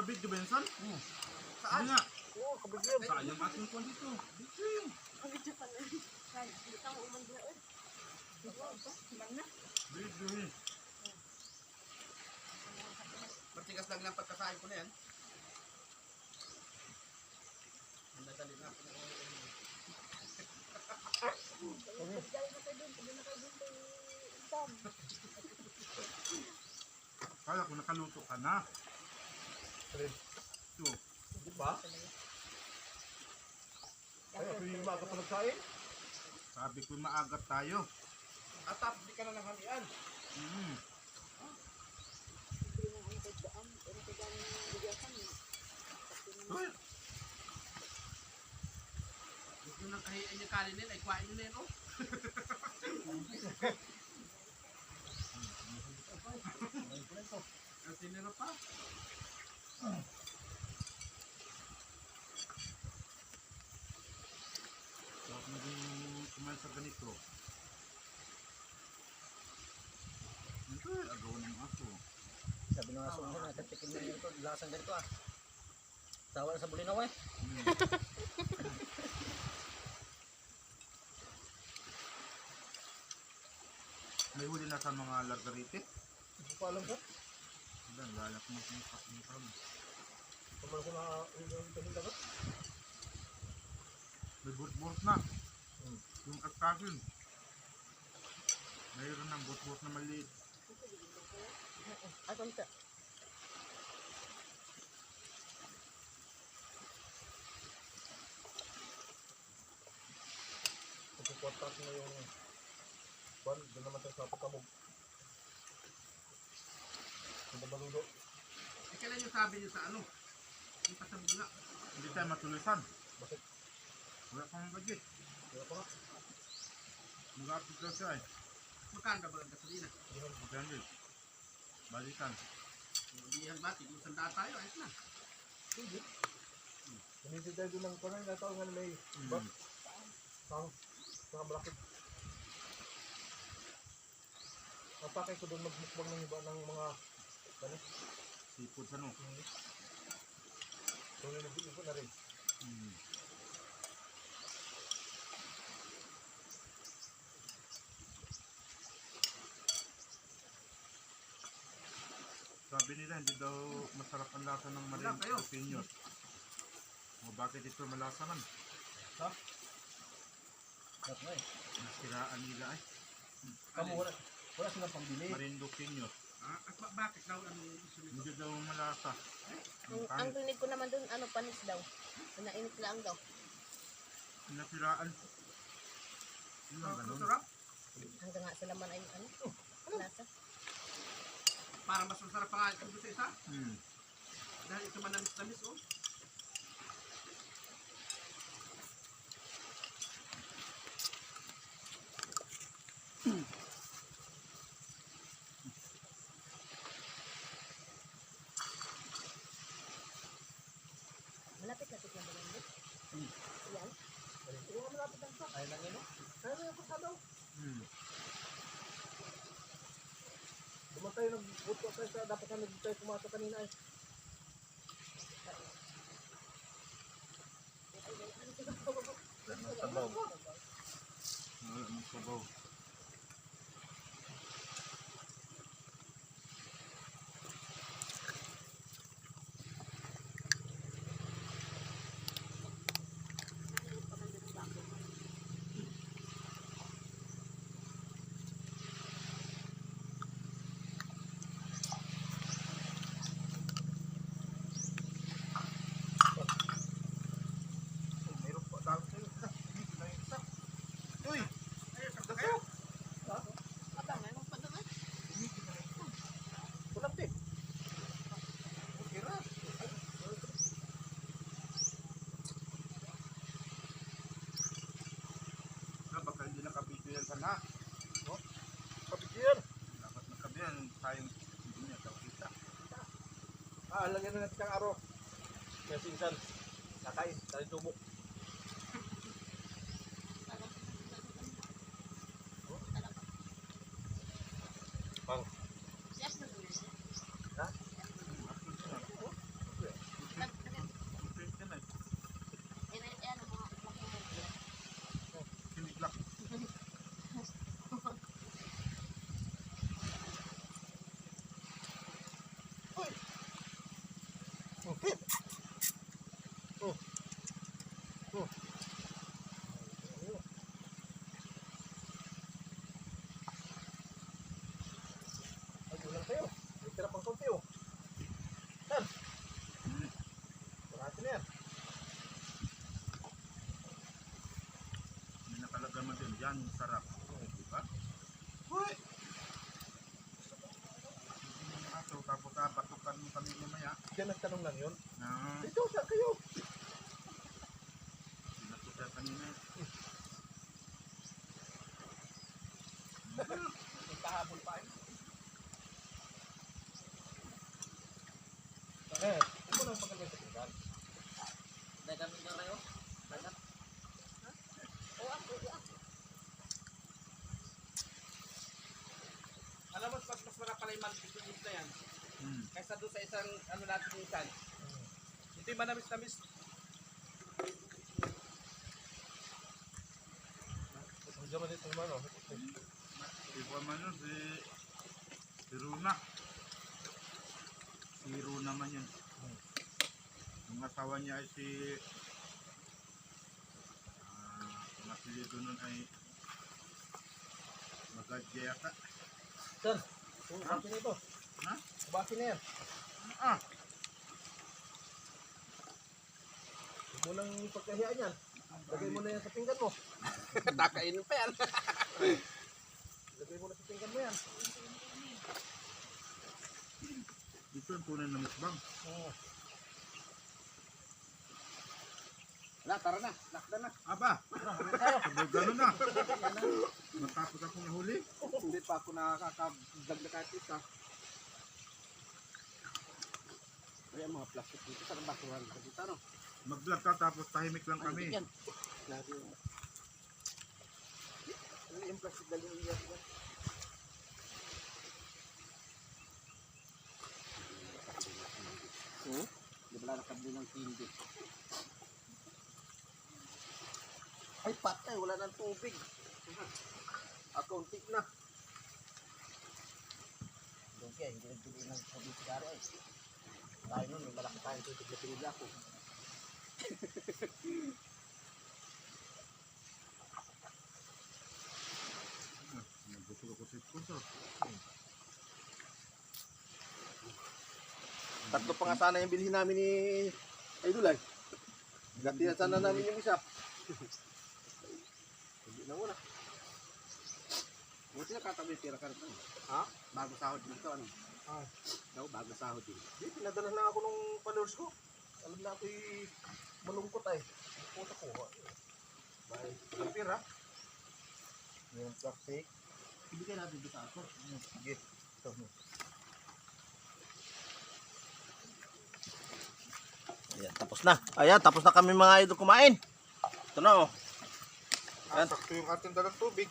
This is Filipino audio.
Nakabidyo ba yun, son? Saan? Hindi nga. Oo, kabigyan. Sayang ating kwan dito. Bidyo. Video pa na. Hindi ka mo umanda. Mana? Bidyo eh. Matigas lang ng pagkakain ko na yan. Ang nadali na. Kala ko nakaluto ka na. Ito. Di ba? Ay, ako yung maaga pa nagsain. Sabi ko maagat tayo. At tapos di ka na nanghalian. Uy, Huwag nyo nang kahiin yung kanin ay kuhain nyo na yun, oh. Kasi nila pa. sarap na din kumain sa ganito. Ito eh, agaw ng aso. Sabi ng aso mo, natatikin mo nito, lasang ganito ah. Tawa na sa bulinaw eh. May huli na sa mga lagarite. Hindi ko alam ko. Ilan, lalak mo sa kapag Kamal ko na yung kanila ka. may burt-burt na. Yung kaskasin. Mayroon ng burt-burt na maliit. Atong ta. Pagkukontak mo yung ban, doon naman tayo sa pagkamog. Sa baludo. Eh, kailan yung sabi niyo sa ano? Yung pasabog na. Hindi tayo matulisan. Bakit? Wala pang budget. Kaya pa nga. Mag-apit daw siya eh. Magkanda ba ang gasolina? Depende. Balikan. Hindi yan ba? Tiglusan data tayo. Ayos na. Hindi. Hindi tayo doon ng parang natawag nga na may bak. Pang malakit. Napakay ko doon magmukbang ng iba ng mga ano? Seafood sa no. So yung nag-iipon na rin. Sabi nila hindi daw masarap ang lasa ng Wala kayo. Marine Pinos. O bakit ito malasa man? Sarap nga eh. Nasiraan nila ay. Kamu wala silang pambili. Marindo Pinos. Ah, at bakit daw ano yung gusto nito? Hindi daw malasa. Ang rinig ko naman doon, ano, panis daw. Nainit lang daw. Nasiraan. Yun ang ganun. Masarap. Hanggang nga sila man ay, ano, lasa. Para mas masarap pa nga ito sa isa. Hmm. Dahil ito manamis-namis, oh. Malapit-lapit lang ba yun? Yan. Ay lang yun. Duman tayo nag-buto tayo sa dapat na tayo pumasok kanina eh. Sabaw. Wala ng sabaw. Mayroon pa dapat tayo. Dito na yung isa. Uy! Daso! Aba, may mga padungan. Kulang din. Okay na. Baka hindi nakabito yan sana. Kapigyan. Dapat nakabihan. Sayang hindi niya daw kita. Lagyan na natin kang araw. Kaya sinsan. Nakain. Tayo tubok. Pang. Yes, na doon. Ha? yan, sarap. Diba? Uy! Aso, tapos batukan mo kami mamaya. Diyan nagtanong lang yun. Na, Dito, saan kayo? binatukan kanina. Kahabol pa eh. Eh, hindi mo lang pagkalagay sa tinggal. Dahil kami nga kayo. Banat. Alam mo, mas marap pala yung malpigil na yan. Kaysa doon sa isang ano natin isan. Ito yung manamis-namis. Ang jaman dito naman, oh. Iba man yun, si Runa. Si Runa man yun. Ang asawa niya ay si... ang apelido nun ay... Magadya yata. Sir, baki na ito. Ha? Baki na yan. Ah! Huwag mo nang pagkahiyan yan. Lagay mo na yan sa pinggan mo. Takainin pa yan. Lagay mo na sa pinggan mo yan. Ito ang tunay na misbang. Oo. Wala, tara na. Lakda na. Aba! Sabay gano'n na. Matapos akong nahuli. Hindi pa ako nakakabdag na kahit isa. Kaya mga plastic dito sa basuran ka dito, no? Mag-vlog ka tapos tahimik lang kami. Yan. Lagi yung... Ano yung plastic dali yung iyan? Di ba nakabili ng tindi? Ay patay, wala nang tubig. Accounting na. Doon kaya, hindi nagpili ng tubig sigaro eh. Dahil nun, may malaki tayong tubig na pinili ako. Nagbuto ako sa sponsor. Tatlo pa nga sana yung bilhin namin ni Idol ay. Gatihan sana namin yung isa. Hindi na muna. Buti na katabi tira ka rin. Ha? Bago sahod dito ano? Ah. Daw bago sahod din. Di, pinadala na ako nung followers ko. Alam na ako'y malungkot ay. Puta ko. Bye. Kapir ha? Yung plastic. Ibigay natin dito sa ako. Sige. Ito. Ayan, tapos na. Ayan, tapos na kami mga idol kumain. Ito na oh. Ah, sakto yung ating dalang tubig.